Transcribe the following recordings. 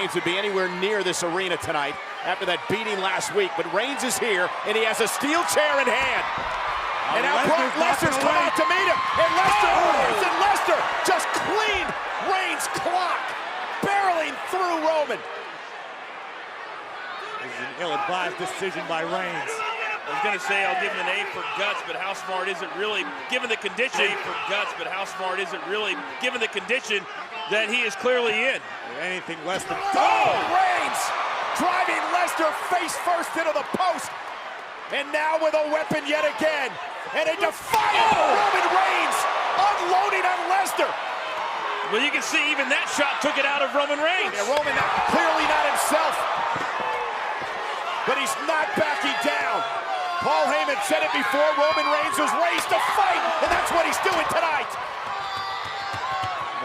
Reigns would be anywhere near this arena tonight after that beating last week. But Reigns is here, and he has a steel chair in hand. And now Brock Lesnar's come out to meet him. And Lesnar just cleaned Reigns' clock, barreling through Roman. This is an ill-advised decision by Reigns. I was going to say I'll give him an A for guts, but how smart is it really, given the condition? A for guts, but how smart is it really, given the condition that he is clearly in? Anything less than... Oh! Reigns driving Lesnar face first into the post. And now with a weapon yet again. And a defiant Roman Reigns unloading on Lesnar. Well, you can see even that shot took it out of Roman Reigns. Yeah, Roman clearly not himself. But he's not backing down. Paul Heyman said it before, Roman Reigns was raised to fight, and that's what he's doing tonight.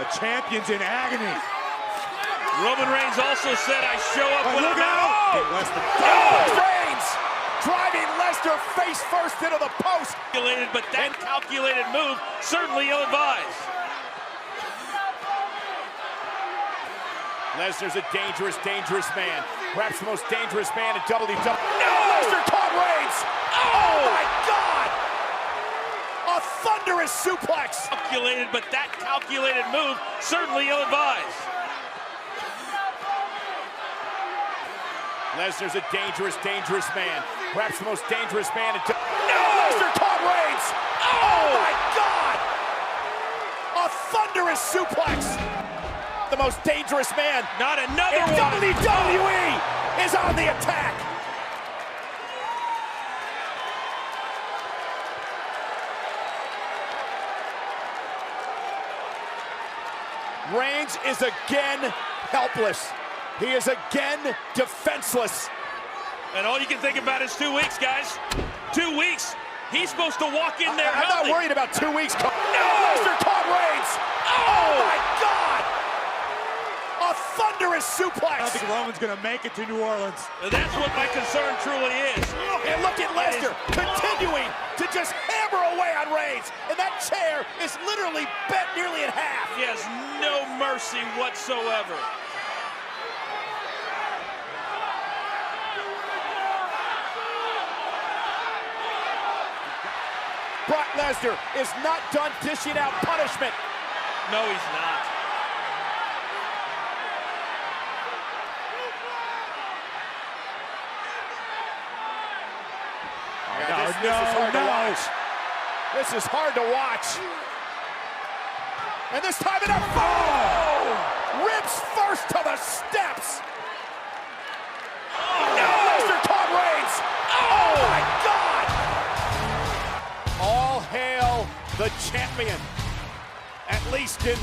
The champion's in agony. Roman Reigns also said, I show up when I'm out. Reigns driving Lesnar face first into the post. But that calculated move certainly ill-advised. Lesnar's a dangerous, dangerous man. Perhaps the most dangerous man in WWE. No! Lesnar caught Reigns! Oh my God! A thunderous suplex! Calculated, but that calculated move certainly ill-advised. Lesnar's a dangerous, dangerous man. Perhaps the most dangerous man in WWE. No! Lesnar caught Reigns! Oh my God! A thunderous suplex! The most dangerous man. Not another in one. WWE is on the attack. Reigns is again helpless. He is again defenseless. And all you can think about is 2 weeks, guys. 2 weeks. He's supposed to walk in there I'm healthy. not worried about 2 weeks. No! Lesnar caught Reigns. Oh my God! A thunderous suplex. I don't think Roman's going to make it to New Orleans. That's what my concern truly is. And look at Lesnar continuing to just hammer away on Reigns. And that chair is literally bent nearly in half. He has no mercy whatsoever. Brock Lesnar is not done dishing out punishment. No, he's not. This is hard to watch. And this time ribs first to the steps. Lesnar caught Reigns. Oh my God! All hail the champion. At least in